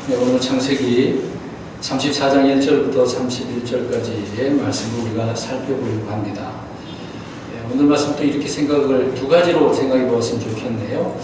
네, 오늘 창세기 34장 1절부터 31절까지의 말씀을 우리가 살펴보려고 합니다. 네, 오늘 말씀도 이렇게 두 가지로 생각해 보았으면 좋겠네요.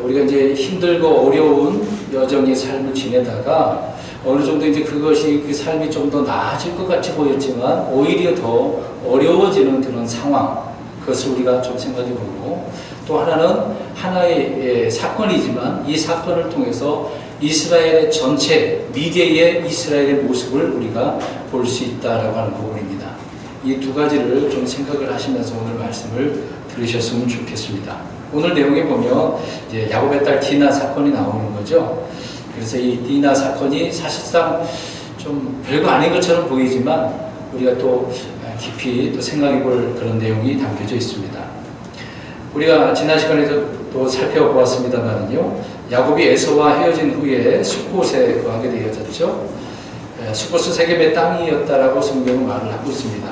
우리가 이제 힘들고 어려운 여정의 삶을 지내다가 어느 정도 이제 그것이 그 삶이 좀 더 나아질 것 같이 보였지만 오히려 더 어려워지는 그런 상황, 그것을 우리가 좀 생각해 보고, 또 하나는 하나의 사건이지만 이 사건을 통해서 이스라엘의 전체 미래의 이스라엘의 모습을 우리가 볼 수 있다라고 하는 부분입니다. 이 두 가지를 좀 생각을 하시면서 오늘 말씀을 들으셨으면 좋겠습니다. 오늘 내용에 보면 이제 야곱의 딸 디나 사건이 나오는 거죠. 그래서 이 디나 사건이 사실상 좀 별거 아닌 것처럼 보이지만 우리가 또 깊이 또 생각해 볼 그런 내용이 담겨져 있습니다. 우리가 지난 시간에도 또 살펴보았습니다만요, 야곱이 에서와 헤어진 후에 숫곳에 거하게 되어졌죠. 숫곳은 세겜의 땅이었다라고 성경은 말을 하고 있습니다.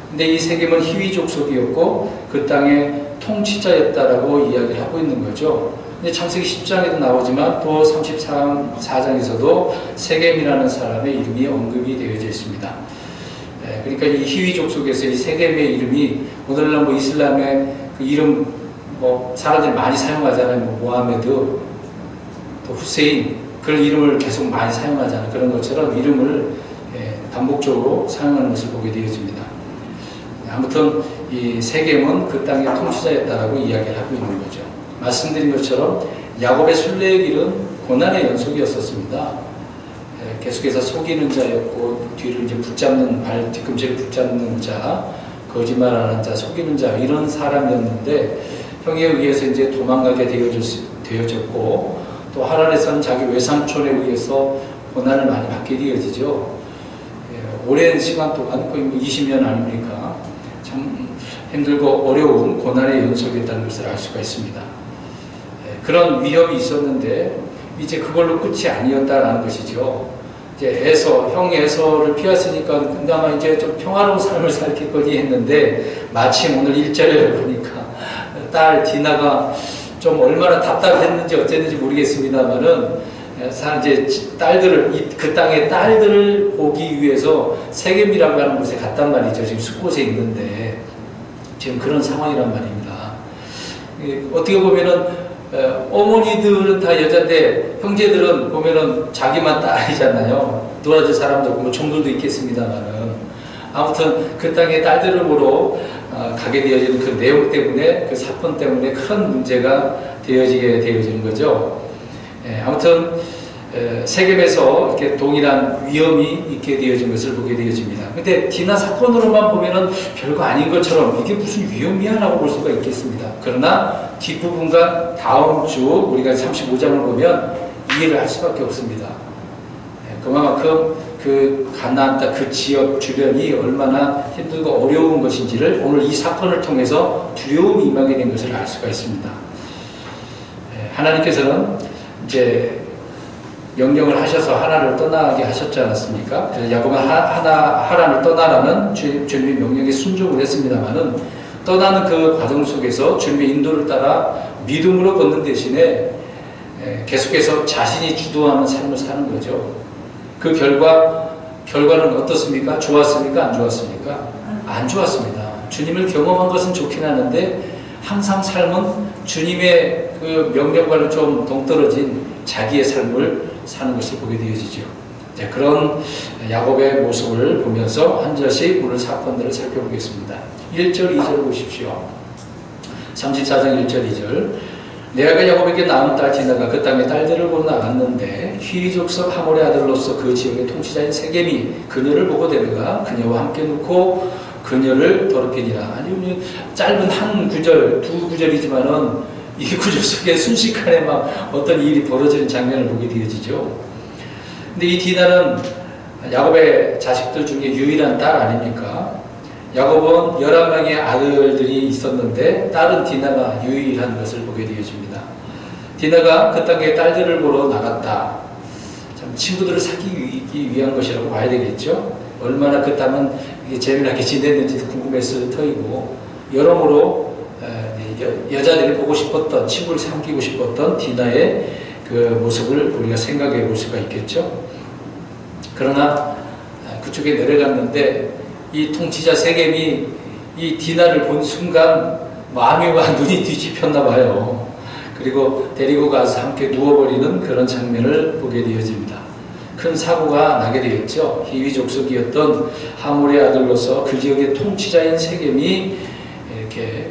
근데 이 세겜은 히위 족속이었고 그 땅의 통치자였다라고 이야기를 하고 있는 거죠. 근데 창세기 10장에도 나오지만 또 34장에서도 세겜이라는 사람의 이름이 언급이 되어져 있습니다. 그러니까 이 히위 족속에서 이 세겜의 이름이 오늘날 뭐 이슬람의 그 이름 뭐 사람들이 많이 사용하잖아요. 뭐 모하메드, 또 후세인, 그런 이름을 계속 많이 사용하잖아요. 그런 것처럼 이름을 반복적으로 사용하는 것을 보게 되어집니다. 아무튼 이 세겜은 그 땅의 통치자였다라고 이야기를 하고 있는 거죠. 말씀드린 것처럼 야곱의 순례의 길은 고난의 연속이었었습니다. 계속해서 속이는 자였고, 뒤를 이제 붙잡는, 발 뒤꿈치를 붙잡는 자, 거짓말하는 자, 속이는 자, 이런 사람이었는데 형에 의해서 이제 도망가게 되어졌고, 또 하란에서는 자기 외삼촌에 의해서 고난을 많이 받게 되어지죠. 오랜 시간 동안 거의 20년 아닙니까? 참 힘들고 어려운 고난의 연속이었다는 것을 알 수가 있습니다. 그런 위협이 있었는데 이제 그걸로 끝이 아니었다라는 것이죠. 이제 형 에서를 피했으니까 그나마 이제 좀 평화로운 삶을 살겠거니 했는데, 마침 오늘 1절에 보니까 딸 디나가 좀 얼마나 답답했는지 어쨌는지 모르겠습니다만은, 이제 그 땅의 딸들을 보기 위해서 세겜이라고 하는 곳에 갔단 말이죠. 지금 숫곳에 있는데 지금 그런 상황이란 말입니다. 어떻게 보면은 어머니들은 다 여자인데 형제들은 보면은 자기만 딸이잖아요. 도와줄 사람도 없고 뭐 종들도 있겠습니다만은, 아무튼 그 땅의 딸들을 보러 가게 되어지는 그 내용 때문에, 그 사건 때문에 큰 문제가 되어지는 거죠. 아무튼 세겜에서 이렇게 동일한 위험이 있게 되어진 것을 보게 되어집니다. 근데 디나 사건으로만 보면은 별거 아닌 것처럼 이게 무슨 위험이야? 라고 볼 수가 있겠습니다. 그러나 뒷부분과 다음 주 우리가 35장을 보면 이해를 할 수밖에 없습니다. 그만큼 그 가나안 땅, 그 지역 주변이 얼마나 힘들고 어려운 것인지를 오늘 이 사건을 통해서 두려움이 임하게 된 것을 알 수가 있습니다. 하나님께서는 이제 명령을 하셔서 하란을 떠나게 하셨지 않았습니까? 그래서 야곱은 하란을 떠나라는 주님의 명령에 순종을 했습니다만은, 떠나는 그 과정 속에서 주님의 인도를 따라 믿음으로 걷는 대신에 계속해서 자신이 주도하는 삶을 사는 거죠. 그 결과는 어떻습니까? 좋았습니까? 안 좋았습니까? 안 좋았습니다. 주님을 경험한 것은 좋긴 하는데 항상 삶은 주님의 그 명령과는 좀 동떨어진 자기의 삶을 사는 것을 보게 되어지죠. 그런 야곱의 모습을 보면서 한 절씩 오늘 사건들을 살펴보겠습니다. 1절, 2절 보십시오. 34장 1절, 2절. 레아가 야곱에게 낳은 딸 디나가 그 땅에 딸들을 보러 나갔는데 히위 족속 하몰의 아들로서 그 지역의 통치자인 세겜이 그녀를 보고 데려가 그녀와 함께 놓고 그녀를 더럽히니라. 아니, 짧은 한 구절, 두 구절이지만은 이 구절 속에 순식간에 막 어떤 일이 벌어지는 장면을 보게 되어지죠. 근데 이 디나는 야곱의 자식들 중에 유일한 딸 아닙니까? 야곱은 11명의 아들들이 있었는데 딸은 디나가 유일한 것을 보게 되어집니다. 디나가 그 땅에 딸들을 보러 나갔다. 참 친구들을 사귀기 위한 것이라고 봐야 되겠죠. 얼마나 그 땅은 재미나게 지냈는지도 궁금했을 터이고, 여러모로 여자들이 보고 싶었던, 친구를 삼키고 싶었던 디나의 그 모습을 우리가 생각해 볼 수가 있겠죠. 그러나 그쪽에 내려갔는데 이 통치자 세겜이 이 디나를 본 순간 마음과 눈이 뒤집혔나 봐요. 그리고 데리고 가서 함께 누워버리는 그런 장면을 보게 되어집니다. 큰 사고가 나게 되었죠. 히위 족속이었던 하몰의 아들로서 그 지역의 통치자인 세겜이 이렇게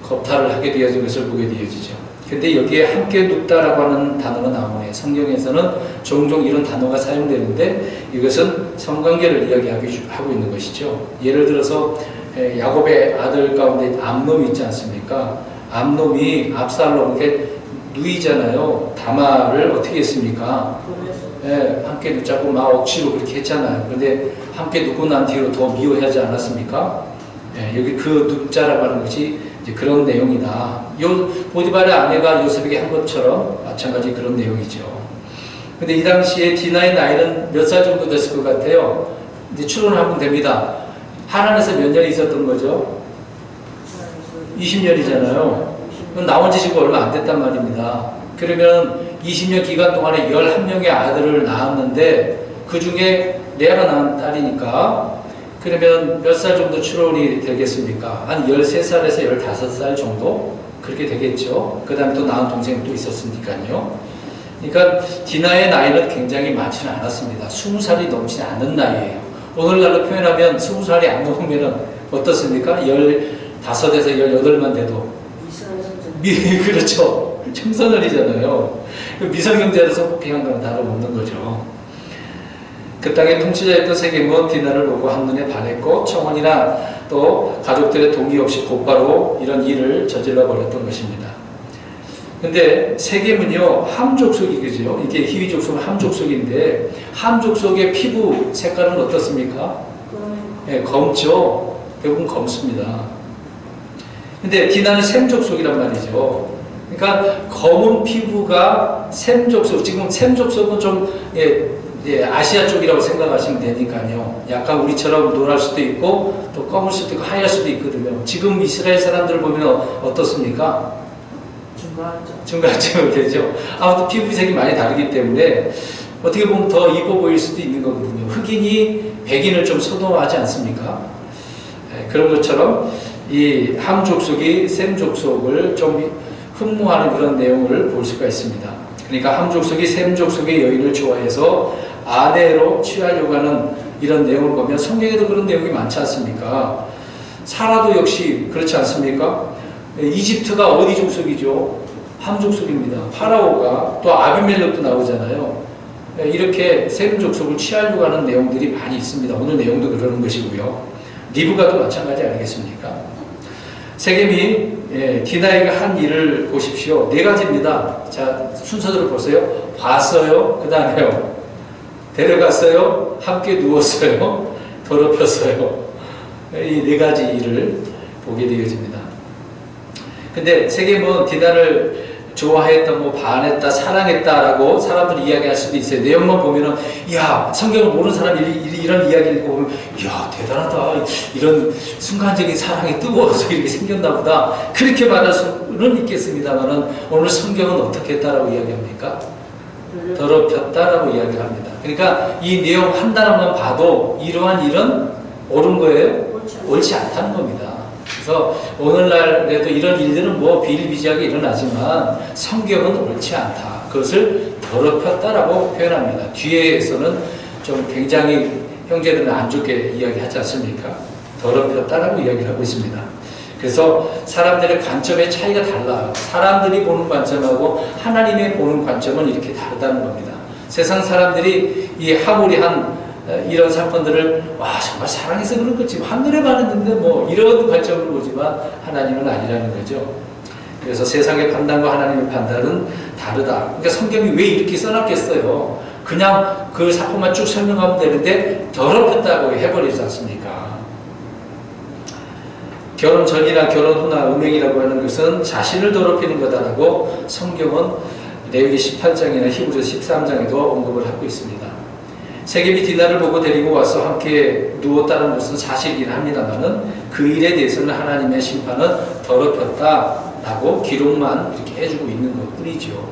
겁탈을 하게 되어진 것을 보게 되어지죠. 근데 여기에 함께 눕다라고 하는 단어가 나오네요. 성경에서는 종종 이런 단어가 사용되는데 이것은 성관계를 이야기하고 있는 것이죠. 예를 들어서 야곱의 아들 가운데 암놈이 있지 않습니까? 암놈이 압살롬에게 누이잖아요. 다말을 어떻게 했습니까? 함께 눕자고 막 억지로 그렇게 했잖아요. 그런데 함께 눕고 난 뒤로 더 미워하지 않았습니까? 여기 그 눕자라고 하는 것이 이제 그런 내용이다. 보디발의 아내가 요셉에게 한 것처럼 마찬가지 그런 내용이죠. 근데 이 당시에 디나의 나이는 몇 살 정도 됐을 것 같아요? 이제 추론하면 됩니다. 하란에서 몇 년이 있었던 거죠? 20년이잖아요. 나온 지 지금 얼마 안 됐단 말입니다. 그러면 20년 기간 동안에 11명의 아들을 낳았는데 그 중에 레아가 낳은 딸이니까 그러면 몇 살 정도 추론이 되겠습니까? 한 13살에서 15살 정도? 그렇게 되겠죠. 그 다음에 또 낳은 동생이 또 있었으니까요. 그러니까 디나의 나이는 굉장히 많지는 않았습니다. 20살이 넘지 않는 나이예요. 오늘날로 표현하면 20살이 안 넘으면 어떻습니까? 15에서 18만 돼도 그렇죠. 청소년이잖아요. 미성년자로서 폭행한 건 다름없는 거죠. 그 땅의 통치자였던 세겜은 디나를 보고 한눈에 반했고 청혼이나 또 가족들의 동의 없이 곧바로 이런 일을 저질러 버렸던 것입니다. 근데 세겜은요 함족속이 그죠? 이게 히위 족속은 함족속인데 함족속의 피부 색깔은 어떻습니까? 네, 검죠. 대부분 검습니다. 근데 디나는 셈족속이란 말이죠. 그러니까 검은 피부가 셈족속. 지금 셈족속은 좀 아시아 쪽이라고 생각하시면 되니까요. 약간 우리처럼 노랄 수도 있고 또 검을 수도 있고 하얄 수도 있거든요. 지금 이스라엘 사람들을 보면 어떻습니까? 중간쯤 되죠. 아무튼 피부색이 많이 다르기 때문에 어떻게 보면 더 이뻐 보일 수도 있는 거거든요. 흑인이 백인을 좀 선호하지 않습니까? 그런 것처럼 이 함 족속이 셈 족속을 좀 흠모하는 그런 내용을 볼 수가 있습니다. 그러니까 함 족속이 셈 족속의 여인을 좋아해서 아내로 취하려고 하는 이런 내용을 보면 성경에도 그런 내용이 많지 않습니까? 사라도 역시 그렇지 않습니까? 이집트가 어디 족속이죠? 함 족속입니다. 파라오가 또 아비멜렉도 나오잖아요. 이렇게 셈 족속을 취하려고 하는 내용들이 많이 있습니다. 오늘 내용도 그러는 것이고요. 리브가도 마찬가지 아니겠습니까? 세겜이 디나이가 한 일을 보십시오. 4가지입니다. 자, 순서대로 보세요. 봤어요. 그 다음에요. 데려갔어요. 함께 누웠어요. 더럽혔어요. 이 4가지 일을 보게 되어집니다. 근데 세겜은 디나를 좋아했다, 반했다, 사랑했다라고 사람들이 이야기할 수도 있어요. 내용만 보면은, 이야, 성경을 모르는 사람이 이런 이야기를 읽고 보면, 이야, 대단하다. 이런 순간적인 사랑이 뜨거워서 이렇게 생겼나 보다. 그렇게 말할 수는 있겠습니다만은, 오늘 성경은 어떻게 했다라고 이야기합니까? 더럽혔다라고 이야기를 합니다. 그러니까 이 내용 한 단어만 봐도 이러한 일은 옳은 거예요? 옳지 않다는 겁니다. 그래서 오늘날에도 이런 일들은 비일비재하게 일어나지만 성경은 옳지 않다. 그것을 더럽혔다라고 표현합니다. 뒤에서는 좀 굉장히 형제들은 안 좋게 이야기하지 않습니까? 더럽혔다라고 이야기를 하고 있습니다. 그래서 사람들의 관점의 차이가 달라요. 사람들이 보는 관점하고 하나님의 보는 관점은 이렇게 다르다는 겁니다. 세상 사람들이 이 하몰이 한 이런 사건들을 정말 사랑해서 그런 거지 하늘에 가는데 이런 관점으로 보지만 하나님은 아니라는 거죠. 그래서 세상의 판단과 하나님의 판단은 다르다. 그러니까 성경이 왜 이렇게 써놨겠어요? 그냥 그 사건만 쭉 설명하면 되는데 더럽혔다고 해버리지 않습니까? 결혼 전이나 결혼 후나 음행이라고 하는 것은 자신을 더럽히는 거다라고 성경은 레위기 18장이나 히브리서 13장에도 언급을 하고 있습니다. 세겜이 디나를 보고 데리고 와서 함께 누웠다는 것은 사실이긴 합니다만은 그 일에 대해서는 하나님의 심판은 더럽혔다라고 기록만 이렇게 해주고 있는 것 뿐이죠.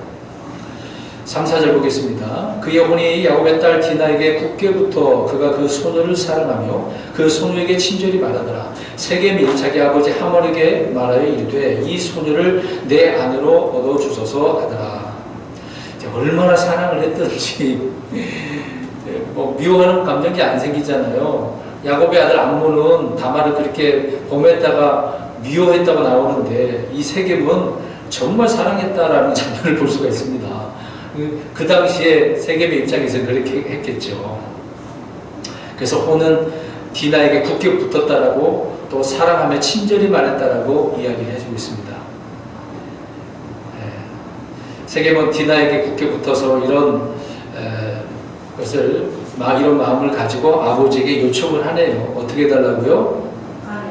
3, 4절 보겠습니다. 그의 혼이 야곱의 딸 디나에게 굳게 붙어 그가 그 소녀를 사랑하며 그 소녀에게 친절히 말하더라. 세겜이 자기 아버지 하몰에게 말하여 이르되 이 소녀를 내 아내로 얻어주소서 하더라. 얼마나 사랑을 했던지 뭐 미워하는 감정이 안 생기잖아요. 야곱의 아들 암몬은 다말을 그렇게 범했다가 미워했다고 나오는데 이 세겜은 정말 사랑했다라는 장면을 볼 수가 있습니다. 그 당시에 세겜의 입장에서 그렇게 했겠죠. 그래서 혼은 디나에게 굳게 붙었다라고 또 사랑하며 친절히 말했다라고 이야기를 해주고 있습니다. 세겜은 디나에게 굳게 붙어서 이런 것을 이런 마음을 가지고 아버지에게 요청을 하네요. 어떻게 해달라고요?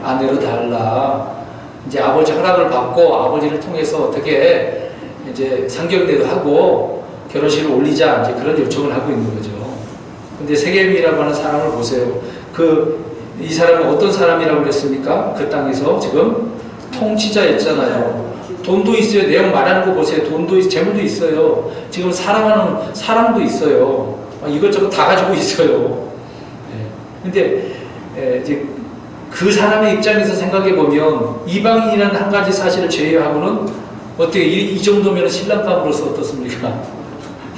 아내로 달라. 이제 아버지 허락을 받고 아버지를 통해서 어떻게 이제 상견례도 하고 결혼식을 올리자 이제 그런 요청을 하고 있는 거죠. 근데 세겜이라고 하는 사람을 보세요. 이 사람은 어떤 사람이라고 그랬습니까? 그 땅에서 지금 통치자였잖아요. 돈도 있어요. 내용 말하는 거 보세요. 돈도 재물도 있어요. 지금 사랑하는 사람도 있어요. 이것저것 다 가지고 있어요. 근데 이제 그 사람의 입장에서 생각해 보면 이방인이라는 한 가지 사실을 제외하고는 어떻게 이 정도면 신랑감으로서 어떻습니까?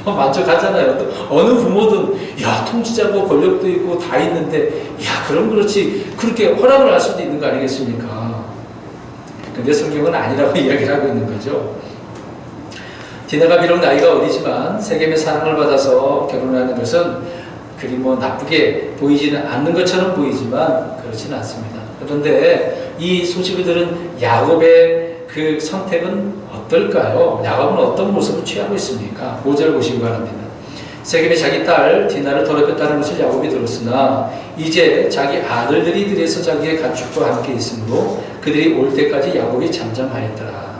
만족하잖아요. 어느 부모든 야 통치자고 권력도 있고 다 있는데 야 그럼 그렇지 그렇게 허락을 할 수도 있는 거 아니겠습니까? 근데 성경은 아니라고 이야기를 하고 있는 거죠. 디나가 비록 나이가 어리지만 세겜의 사랑을 받아서 결혼하는 것은 그리 뭐 나쁘게 보이지는 않는 것처럼 보이지만 그렇지는 않습니다. 그런데 이 소식을 들은 야곱의 그 선택은 어떨까요? 야곱은 어떤 모습을 취하고 있습니까? 5절 보시기 바랍니다. 세겜이 자기 딸 디나를 더럽혔다는 것을 야곱이 들었으나 이제 자기 아들들이 들에서 자기의 가축과 함께 있으므로 그들이 올 때까지 야곱이 잠잠하였더라.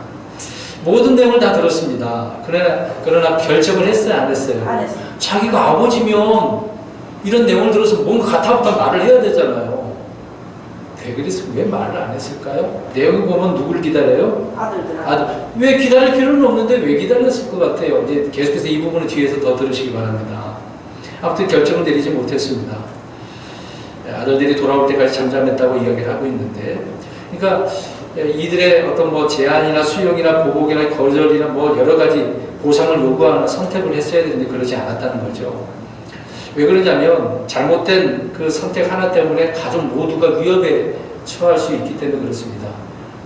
모든 내용을 다 들었습니다. 그러나 결정을 했어요? 안 했어요? 안 했어요. 자기가 아버지면 이런 내용을 들어서 뭔가 가타부타 말을 해야 되잖아요. 그래서 왜 말을 안 했을까요? 내용을 보면 누구를 기다려요? 아들. 왜 기다릴 필요는 없는데 왜 기다렸을 것 같아요? 이제 계속해서 이 부분은 뒤에서 더 들으시기 바랍니다. 아무튼 결정을 내리지 못했습니다. 아들들이 돌아올 때까지 잠잠했다고 이야기를 하고 있는데, 그러니까 이들의 어떤 뭐 제안이나 수용이나 보복이나 거절이나 뭐 여러 가지 보상을 요구하는 선택을 했어야 되는데 그러지 않았다는 거죠. 왜 그러냐면 잘못된 그 선택 하나 때문에 가족 모두가 위협에 처할 수 있기 때문에 그렇습니다.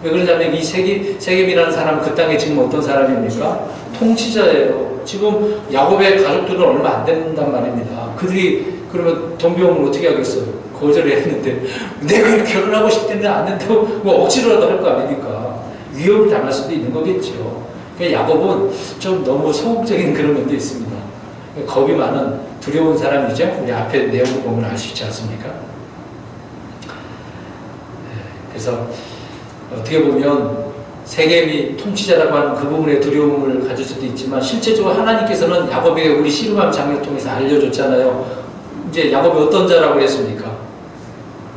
왜 그러냐면 이 세겜이라는 사람은 그 땅에 지금 어떤 사람입니까? 통치자예요. 지금 야곱의 가족들은 얼마 안 된단 말입니다. 그들이 그러면 돈 배우면 어떻게 하겠어요? 거절을 했는데 내가 결혼하고 싶은데 안 된다고 뭐 억지로라도 할 거 아닙니까? 위협을 당할 수도 있는 거겠죠. 그러니까 야곱은 좀 너무 소극적인 그런 면도 있습니다. 겁이 많은 두려운 사람이죠. 우리 앞에 내용을 보면 알 수 있지 않습니까? 그래서 어떻게 보면 세겜이 통치자라고 하는 그 부분에 두려움을 가질 수도 있지만 실제적으로 하나님께서는 야곱에게 우리 씨름함 장면을 통해서 알려줬잖아요. 이제 야곱이 어떤 자라고 했습니까?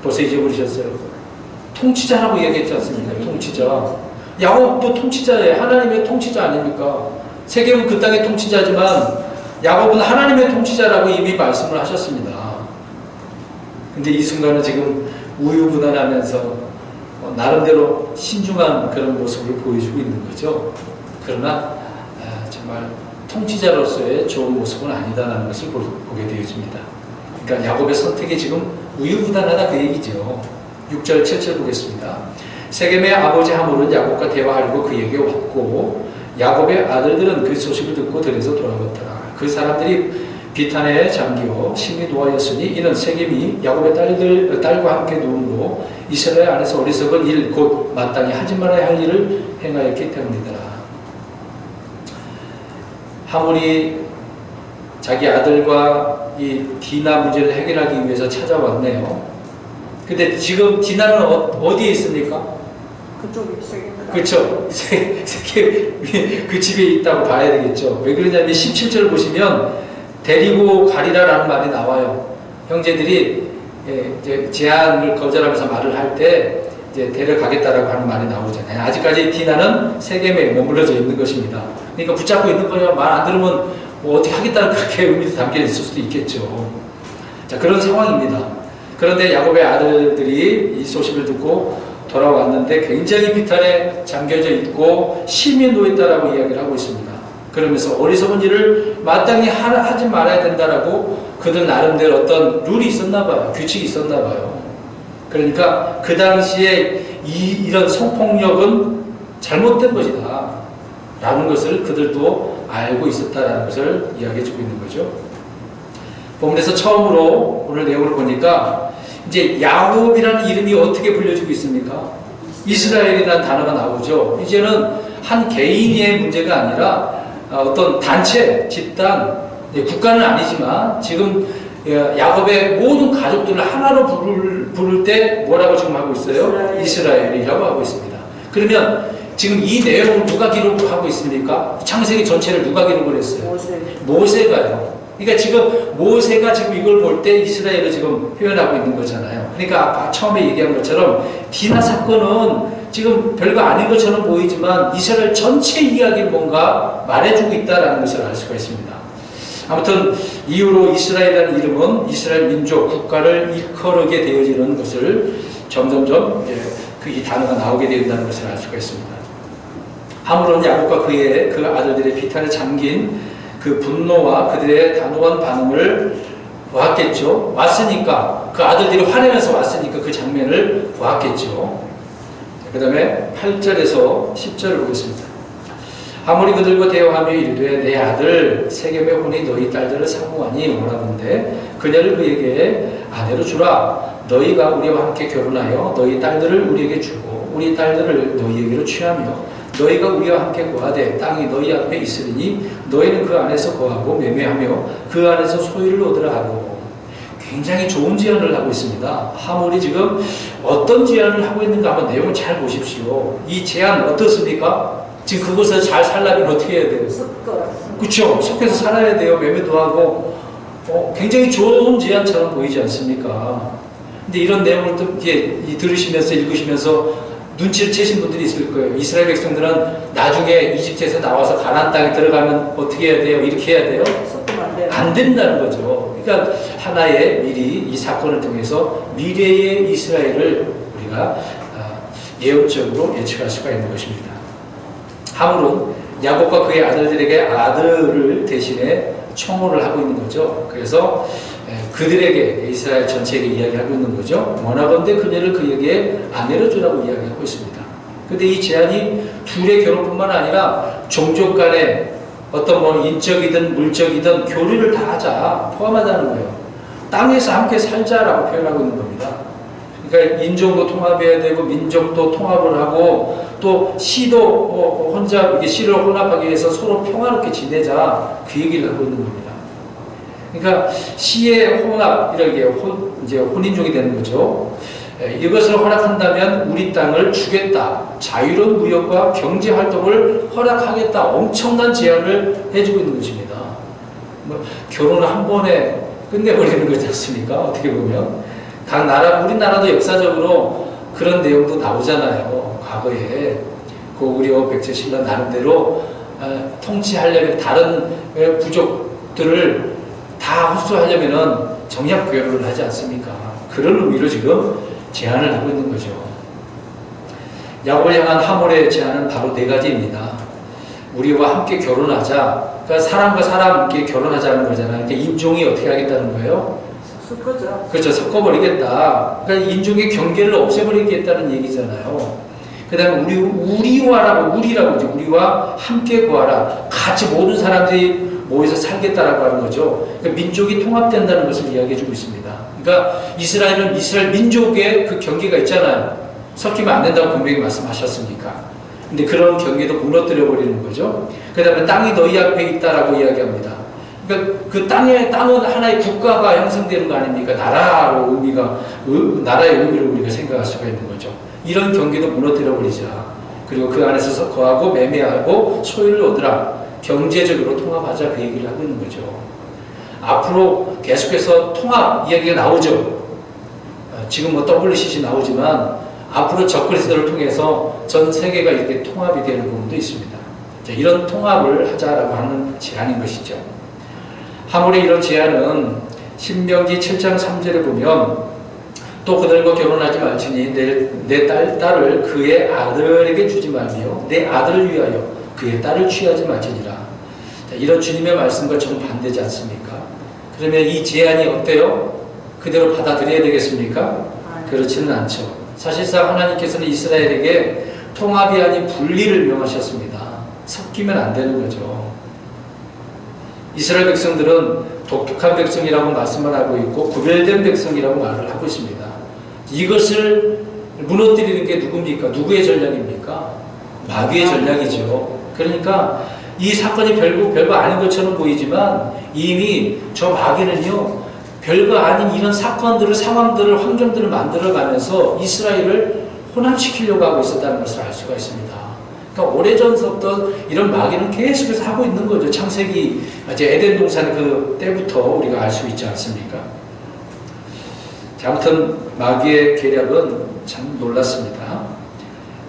벌써 잊어버리셨어요? 통치자라고 얘기했지 않습니까? 통치자. 야곱도 통치자예요. 하나님의 통치자 아닙니까? 세겜은 그 땅의 통치자지만 야곱은 하나님의 통치자라고 이미 말씀을 하셨습니다. 근데 이 순간은 지금 우유부단하면서 나름대로 신중한 그런 모습을 보여주고 있는 거죠. 그러나 정말 통치자로서의 좋은 모습은 아니다라는 것을 보게 되어집니다. 그러니까 야곱의 선택이 지금 우유부단하다 그 얘기죠. 6절 7절 보겠습니다. 세겜의 아버지 하몰은 야곱과 대화하려고 그에게 왔고 야곱의 아들들은 그 소식을 듣고 들에서 돌아갔더라. 그 사람들이 비탄에 잠겨 심히 노하였으니 이는 세겜이 야곱의 딸과 함께 누움으로 이스라엘 안에서 어리석은 일 곧 마땅히 하지 말아야 할 일을 행하였기 때문이더라. 하몰이 자기 아들과 이 디나 문제를 해결하기 위해서 찾아왔네요. 근데 지금 디나는 어디에 있습니까? 그쪽에 세겜. 그렇죠. 그 집에 있다고 봐야 되겠죠. 왜 그러냐면 17절 보시면 데리고 가리라라는 말이 나와요. 형제들이 이제 제안을 거절하면서 말을 할 때 이제 데려가겠다라고 하는 말이 나오잖아요. 아직까지 디나는 세겜에 머물러져 있는 것입니다. 그러니까 붙잡고 있는 거예요. 말 안 들으면 뭐 어떻게 하겠다는 그렇게 의미도 담겨 있을 수도 있겠죠. 자, 그런 상황입니다. 그런데 야곱의 아들들이 이 소식을 듣고 돌아왔는데 굉장히 비탄에 잠겨져 있고 심히 놓였다라고 이야기를 하고 있습니다. 그러면서 어리석은 일을 마땅히 하지 말아야 된다라고 그들 나름대로 어떤 룰이 있었나 봐요. 규칙이 있었나 봐요. 그러니까 그 당시에 이런 성폭력은 잘못된 것이다 라는 것을 그들도 알고 있었다라는 것을 이야기해주고 있는 거죠. 본문에서 처음으로 오늘 내용을 보니까 이제 야곱이라는 이름이 어떻게 불려지고 있습니까? 이스라엘이라는 단어가 나오죠. 이제는 한 개인의 문제가 아니라 어떤 단체, 집단, 국가는 아니지만 지금 야곱의 모든 가족들을 하나로 부를 때 뭐라고 지금 하고 있어요? 이스라엘이라고 하고 있습니다. 그러면 지금 이 내용을 누가 기록을 하고 있습니까? 창세기 전체를 누가 기록을 했어요? 모세가요. 그러니까 지금 모세가 지금 이걸 볼 때 이스라엘을 지금 표현하고 있는 거잖아요. 그러니까 아까 처음에 얘기한 것처럼 디나 사건은 지금 별거 아닌 것처럼 보이지만 이스라엘 전체 이야기를 뭔가 말해주고 있다는 것을 알 수가 있습니다. 아무튼 이후로 이스라엘이라는 이름은 이스라엘 민족 국가를 일컬게 되어지는 것을 점점점 이 단어가 나오게 된다는 것을 알 수가 있습니다. 하물은 야곱과 그의 그 아들들의 비탄에 잠긴 그 분노와 그들의 단호한 반응을 보았겠죠. 왔으니까 그 아들들이 화내면서 왔으니까 그 장면을 보았겠죠. 그 다음에 8절에서 10절을 보겠습니다. 아무리 그들과 대화하며 이르되 내 아들 세겜의 혼이 너희 딸들을 사모하니 원하건대 그녀를 그에게 아내로 주라. 너희가 우리와 함께 결혼하여 너희 딸들을 우리에게 주고 우리 딸들을 너희에게로 취하며 너희가 우리와 함께 거하되 땅이 너희 앞에 있으리니 너희는 그 안에서 거하고 매매하며 그 안에서 소유를 얻으라 하고 굉장히 좋은 제안을 하고 있습니다. 하물이 지금 어떤 제안을 하고 있는가 한번 내용을 잘 보십시오. 이 제안 어떻습니까? 지금 그곳에서 잘 살려면 어떻게 해야 돼요? 그렇죠. 속해서 살아야 돼요. 매매도 하고 굉장히 좋은 제안처럼 보이지 않습니까? 근데 이런 내용을 또 이렇게 들으시면서 읽으시면서 눈치를 채신 분들이 있을 거예요. 이스라엘 백성들은 나중에 이집트에서 나와서 가나안 땅에 들어가면 어떻게 해야 돼요? 이렇게 해야 돼요? 안 된다는 거죠. 그러니까 하나의 미리 이 사건을 통해서 미래의 이스라엘을 우리가 예언적으로 예측할 수가 있는 것입니다. 하물은 야곱과 그의 아들들에게 아들을 대신에 청혼을 하고 있는 거죠. 그래서 그들에게 이스라엘 전체에게 이야기하고 있는 거죠. 원하건대 그녀를 그에게 아내로 주라고 이야기하고 있습니다. 그런데 이 제안이 둘의 결혼뿐만 아니라 종족 간에 어떤 뭐 인적이든 물적이든 교류를 다 하자 포함하다는 거예요. 땅에서 함께 살자라고 표현하고 있는 겁니다. 그러니까 인종도 통합해야 되고 민족도 통합을 하고 또 시도 혼자 이게 시를 혼합하기 위해서 서로 평화롭게 지내자 그 얘기를 하고 있는 겁니다. 그러니까 시의 혼합 이렇게 이제 혼인종이 되는 거죠. 이것을 허락한다면 우리 땅을 주겠다. 자유로운 무역과 경제 활동을 허락하겠다. 엄청난 제안을 해주고 있는 것입니다. 뭐 결혼을 한 번에 끝내버리는 거지 않습니까? 어떻게 보면 각 나라 우리나라도 역사적으로 그런 내용도 나오잖아요. 과거에 고구려 백제신라 나름대로 통치하려면 다른 부족들을 다 흡수하려면은 정략 결혼을 하지 않습니까? 그런 의미로 지금 제안을 하고 있는 거죠. 야곱을 향한 하몰의 제안은 바로 네 가지입니다. 우리와 함께 결혼하자. 그러니까 사람과 사람께 결혼하자는 거잖아요. 그러니까 인종이 어떻게 하겠다는 거예요? 섞어져. 그렇죠. 섞어버리겠다. 그러니까 인종의 경계를 없애버리겠다는 얘기잖아요. 그 다음에 우리라고 이제 우리와 함께 구하라. 같이 모든 사람들이 모여서 살겠다라고 하는 거죠. 그러니까 민족이 통합된다는 것을 이야기해주고 있습니다. 그러니까 이스라엘은 이스라엘 민족의 그 경계가 있잖아요. 섞이면 안 된다고 분명히 말씀하셨으니까. 근데 그런 경계도 무너뜨려 버리는 거죠. 그 다음에 땅이 너희 앞에 있다라고 이야기합니다. 그러니까 그 땅은 하나의 국가가 형성되는 거 아닙니까? 나라의 의미를 우리가 생각할 수가 있는 거죠. 이런 경계도 무너뜨려 버리자. 그리고 그 안에서 거하고 매매하고 소유를 얻으라. 경제적으로 통합하자 그 얘기를 하고 있는 거죠. 앞으로 계속해서 통합 이야기가 나오죠. 지금 뭐 WCC 나오지만 앞으로 적그리스도를 통해서 전 세계가 이렇게 통합이 되는 부분도 있습니다. 이런 통합을 하자라고 하는 제안인 것이죠. 하물의 이런 제안은 신명기 7장 3절에 보면 또 그들과 결혼하지 말지니 내 딸을 그의 아들에게 주지 말며 내 아들을 위하여 그의 딸을 취하지 말지니라. 자, 이런 주님의 말씀과 정반대지 않습니까? 그러면 이 제안이 어때요? 그대로 받아들여야 되겠습니까? 그렇지는 않죠. 사실상 하나님께서는 이스라엘에게 통합이 아닌 분리를 명하셨습니다. 섞이면 안 되는 거죠. 이스라엘 백성들은 독특한 백성이라고 말씀을 하고 있고 구별된 백성이라고 말을 하고 있습니다. 이것을 무너뜨리는 게 누굽니까? 누구의 전략입니까? 마귀의 전략이죠. 그러니까 이 사건이 별거 아닌 것처럼 보이지만 이미 저 마귀는요, 별거 아닌 이런 사건들을, 상황들을, 환경들을 만들어가면서 이스라엘을 혼합시키려고 하고 있었다는 것을 알 수가 있습니다. 그러니까 오래전부터 이런 마귀는 계속해서 하고 있는 거죠. 창세기, 이제 에덴 동산 그 때부터 우리가 알 수 있지 않습니까? 자, 아무튼 마귀의 계략은 참 놀랐습니다.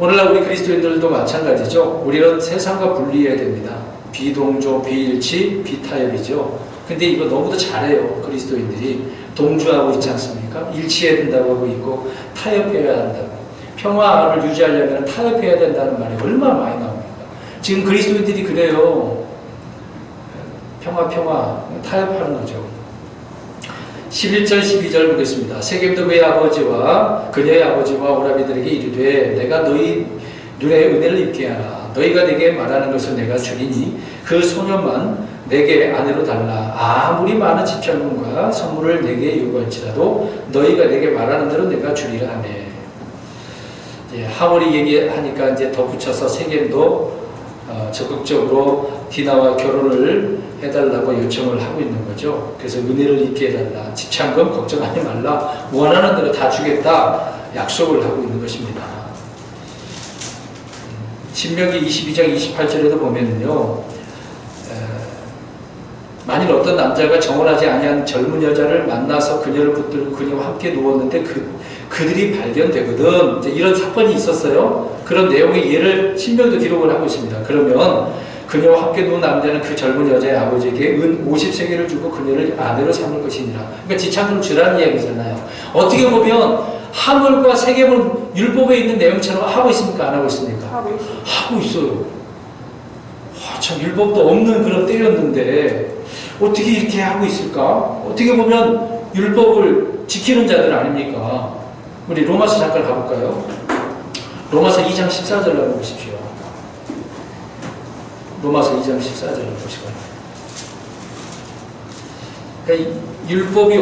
오늘날 우리 그리스도인들도 마찬가지죠. 우리는 세상과 분리해야 됩니다. 비동조, 비일치, 비타협이죠. 근데 이거 너무도 잘해요. 그리스도인들이 동조하고 있지 않습니까? 일치해야 된다고 하고 있고 타협해야 한다고. 평화를 유지하려면 타협해야 된다는 말이 얼마나 많이 나옵니까? 지금 그리스도인들이 그래요. 평화 타협하는 거죠. 11절 12절 보겠습니다. 세겜도 그의 아버지와 그녀의 아버지와 오라비들에게 이르되 내가 너희 눈에 은혜를 입게 하라. 너희가 내게 말하는 것을 내가 주리니 그 소년만 내게 아내로 달라. 아무리 많은 집착문과 선물을 내게 요구할지라도 너희가 내게 말하는 대로 내가 주리라 하네. 하모리 얘기하니까 이제 덧붙여서 세겜도 적극적으로 디나와 결혼을 해달라고 요청을 하고 있는 거죠. 그래서 은혜를 입게 해달라. 집착금 걱정하지 말라. 원하는 대로 다 주겠다. 약속을 하고 있는 것입니다. 신명기 22장 28절에도 보면요, 만일 어떤 남자가 정혼하지 아니한 젊은 여자를 만나서 그녀를 붙들고 그녀와 함께 누웠는데 그들이 발견되거든. 이제 이런 사건이 있었어요. 그런 내용의 예를 신명도 기록을 하고 있습니다. 그러면 그녀와 함께 누운 남자는 그 젊은 여자의 아버지에게 은 50세겔을 주고 그녀를 아내로 삼을 것이니라. 그러니까 지참금 주라는 이야기잖아요. 어떻게 보면 하물과 세겜은 율법에 있는 내용처럼 하고 있습니까? 안 하고 있습니까? 하고 있어요. 와, 참 율법도 없는 그런 때였는데 어떻게 이렇게 하고 있을까? 어떻게 보면 율법을 지키는 자들 아닙니까? 우리 로마서 잠깐 가볼까요? 로마서 2장 14절을 한번 보십시오. 로마서 2장 14절을 보시고. 그러니까 율법이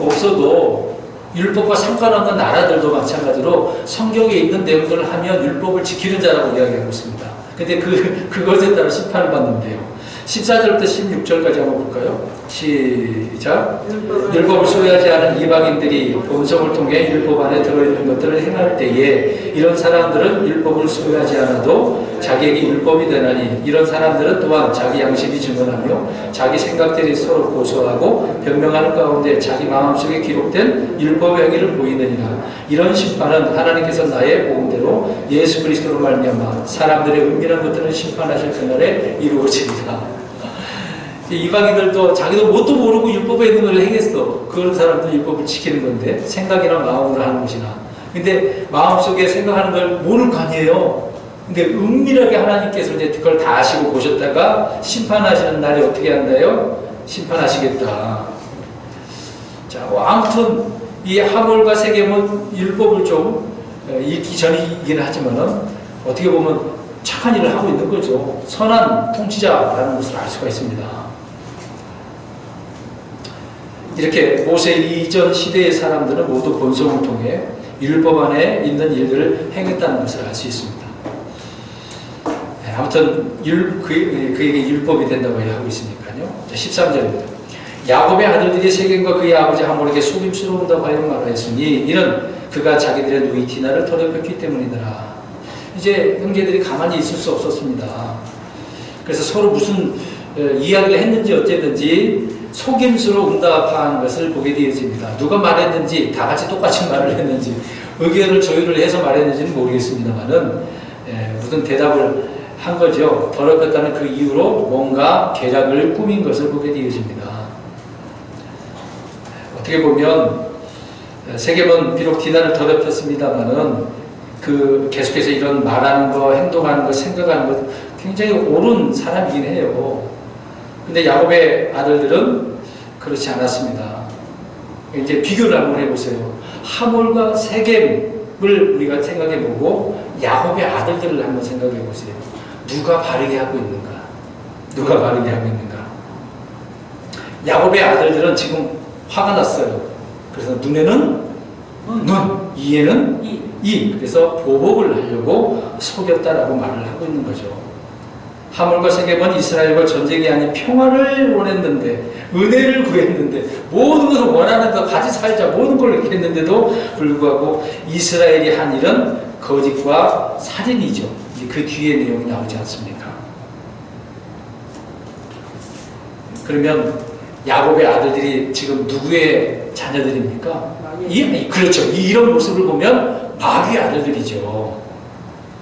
없어도 율법과 상관없는 나라들도 마찬가지로 성경에 있는 내용들을 하면 율법을 지키는 자라고 이야기하고 있습니다. 근데 그것에 따라 심판을 받는데요. 14절부터 16절까지 한번 볼까요? 시작. 율법을 소유하지 않은 이방인들이 본성을 통해 율법 안에 들어있는 것들을 행할 때에 이런 사람들은 율법을 소유하지 않아도 자기에게 율법이 되나니 이런 사람들은 또한 자기 양심이 증언하며 자기 생각들이 서로 고소하고 변명하는 가운데 자기 마음속에 기록된 율법의 행위를 보이느니라. 이런 심판은 하나님께서 나의 보험대로 예수 그리스도로 말미암아 사람들의 은밀한 것들을 심판하실 그날에 이루어지리라. 이방인들도 자기도 뭣도 모르고 율법에 있는 걸 행했어. 그런 사람도 율법을 지키는 건데 생각이나 마음으로 하는 것이나. 근데 마음속에 생각하는 걸 모를 거 아니에요. 근데 은밀하게 하나님께서 이제 그걸 다 아시고 보셨다가 심판하시는 날에 어떻게 한다요? 심판하시겠다. 자, 아무튼 이 하몰과 세겜은 율법을 좀 읽기 전이긴 하지만은 어떻게 보면 착한 일을 하고 있는 거죠. 선한 통치자라는 것을 알 수가 있습니다. 이렇게 모세 이전 시대의 사람들은 모두 본성을 통해 율법 안에 있는 일들을 행했다는 것을 알 수 있습니다. 네, 아무튼 그에게 율법이 된다고 하고 있으니까요. 13절입니다. 야곱의 아들들이 세겜과 그의 아버지 하몰에게 속임수로운다고 하여 말하였으니 이는 그가 자기들의 누이 디나를 더럽혔기 때문이더라. 이제 형제들이 가만히 있을 수 없었습니다. 그래서 서로 무슨 이야기를 했는지 어쨌든지 속임수로 응답하는 것을 보게 되어집니다. 누가 말했는지 다 같이 똑같이 말을 했는지 의견을 조율을 해서 말했는지는 모르겠습니다만은 무슨 대답을 한 거죠. 더럽혔다는 그 이유로 뭔가 계략을 꾸민 것을 보게 되어집니다. 어떻게 보면 세겜은 비록 디나를 더럽혔습니다만은 계속해서 이런 말하는 거, 행동하는 거, 생각하는 거 굉장히 옳은 사람이긴 해요. 근데 야곱의 아들들은 그렇지 않았습니다. 이제 비교를 한번 해보세요. 하몰과 세겜을 우리가 생각해보고 야곱의 아들들을 한번 생각해보세요. 누가 바르게 하고 있는가? 누가 바르게 하고 있는가? 야곱의 아들들은 지금 화가 났어요. 그래서 눈에는 눈, 이에는 이. 그래서 보복을 하려고 속였다라고 말을 하고 있는 거죠. 하몰과 세겜은 이스라엘과 전쟁이 아닌 평화를 원했는데, 은혜를 구했는데, 모든 것을 원하는 것 같이 살자, 모든 걸 이렇게 했는데도 불구하고 이스라엘이 한 일은 거짓과 살인이죠. 그 뒤에 내용이 나오지 않습니까? 그러면 야곱의 아들들이 지금 누구의 자녀들입니까? 그렇죠. 이런 모습을 보면 마귀의 아들들이죠.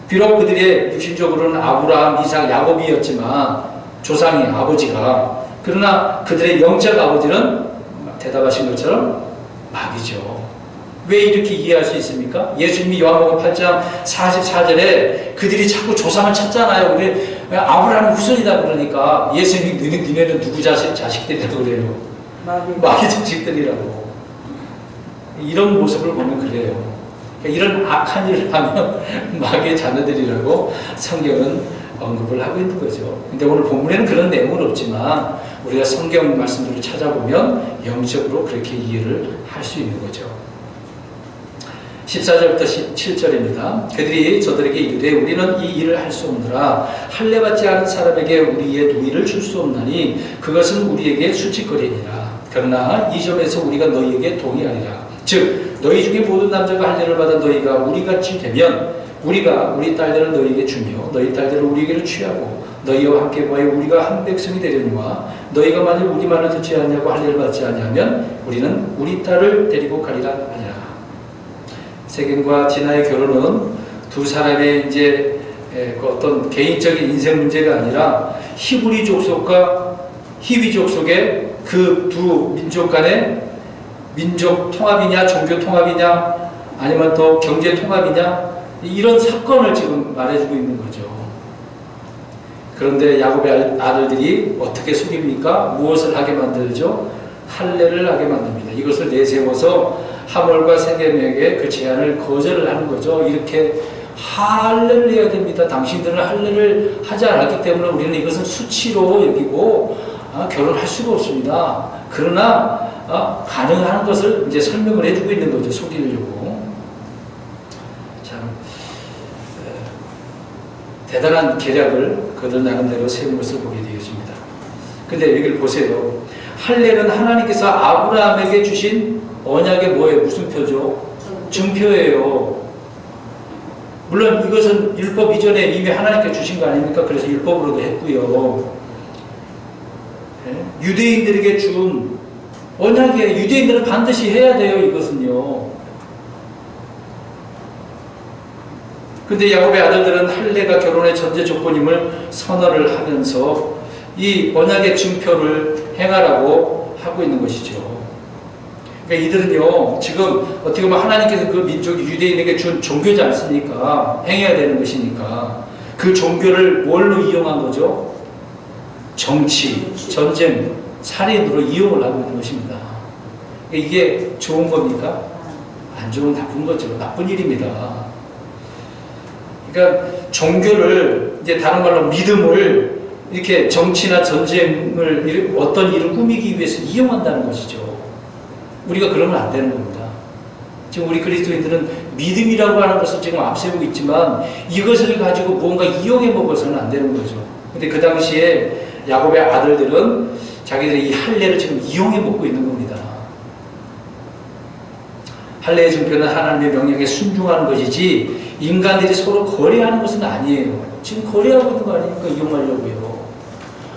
비록 그들의 육신적으로는 아브라함, 이삭, 야곱이었지만 조상이 아버지가, 그러나 그들의 영적 아버지는 대답하신 것처럼 마귀죠. 왜 이렇게 이해할 수 있습니까? 예수님이 요한복음 8장 44절에 그들이 자꾸 조상을 찾잖아요. 근데 아브라함은 후손이다 그러니까 예수님이 니네는 누구 자식들이라고 그래요? 마귀 자식들이라고. 이런 모습을 보면 그래요. 그러니까 이런 악한 일을 하면 마귀의 자녀들이라고 성경은 언급을 하고 있는 거죠. 근데 오늘 본문에는 그런 내용은 없지만 우리가 성경 말씀들을 찾아보면 영적으로 그렇게 이해를 할 수 있는 거죠. 14절부터 17절입니다. 그들이 저들에게 이르되 우리는 이 일을 할 수 없느라 할례받지 않은 사람에게 우리의 누이를 줄 수 없나니 그것은 우리에게 수치거리니라. 그러나 이 점에서 우리가 너희에게 동의하리라. 즉 너희 중에 모든 남자가 할례를 받아 너희가 우리같이 되면 우리가 우리 딸들을 너희에게 주며 너희 딸들을 우리에게로 취하고 너희와 함께 거하여 우리가 한 백성이 되려니와 너희가 만일 우리 말을 듣지 않냐고 할례를 받지 않냐면 우리는 우리 딸을 데리고 가리라 하니라. 세겜과 디나의 결혼은 두 사람의 이제 어떤 개인적인 인생 문제가 아니라 히브리 족속과 히위 족속의 그 두 민족 간의 민족 통합이냐, 종교 통합이냐, 아니면 또 경제 통합이냐, 이런 사건을 지금 말해주고 있는 거죠. 그런데 야곱의 아들들이 어떻게 속입니까? 무엇을 하게 만들죠? 할례를 하게 만듭니다. 이것을 내세워서 하몰과 세겜에게 그 제안을 거절을 하는 거죠. 이렇게 할례를 해야 됩니다. 당신들은 할례를 하지 않았기 때문에 우리는 이것은 수치로 여기고 결혼할 수가 없습니다. 그러나 가능한 것을 이제 설명을 해주고 있는 거죠. 속이려고. 참 대단한 계략을 그들 나름대로 세운 것을 보게 되었습니다. 근데 여기를 보세요. 할례는 하나님께서 아브라함에게 주신 언약의 뭐예요? 무슨 표죠? 증표예요. 물론 이것은 율법 이전에 이미 하나님께 주신 거 아닙니까? 그래서 율법으로도 했고요. 유대인들에게 준 언약이에요. 유대인들은 반드시 해야 돼요. 이것은요. 근데 야곱의 아들들은 할례가 결혼의 전제 조건임을 선언을 하면서 이 언약의 증표를 행하라고 하고 있는 것이죠. 그러니까 이들은요, 지금 어떻게 보면 하나님께서 그 민족 유대인에게 준 종교지 않습니까? 행해야 되는 것이니까. 그 종교를 뭘로 이용한 거죠? 정치, 전쟁, 살인으로 이용을 하고 있는 것입니다. 이게 좋은 겁니까? 안 좋은 나쁜 거죠. 나쁜 일입니다. 그러니까 종교를, 이제 다른 말로 믿음을 이렇게 정치나 전쟁을 어떤 일을 꾸미기 위해서 이용한다는 것이죠. 우리가 그러면 안 되는 겁니다. 지금 우리 그리스도인들은 믿음이라고 하는 것을 지금 앞세우고 있지만 이것을 가지고 뭔가 이용해 먹어서는 안 되는 거죠. 근데 그 당시에 야곱의 아들들은 자기들이 이 할례를 지금 이용해 먹고 있는 겁니다. 할례의 증표는 하나님의 명령에 순종하는 것이지 인간들이 서로 거래하는 것은 아니에요. 지금 거래하고 있는 거 아닙니까? 이용하려고요.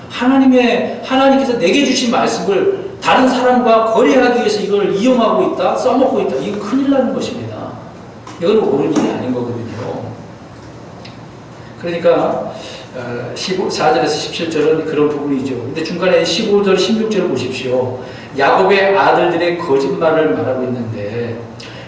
하나님께서 내게 주신 말씀을 다른 사람과 거래하기 위해서 이걸 이용하고 있다, 써먹고 있다. 이거 큰일 나는 것입니다. 이건 옳은 일이 아닌 거거든요. 그러니까 4절에서 17절은 그런 부분이죠. 근데 중간에 15절, 16절을 보십시오. 야곱의 아들들의 거짓말을 말하고 있는데,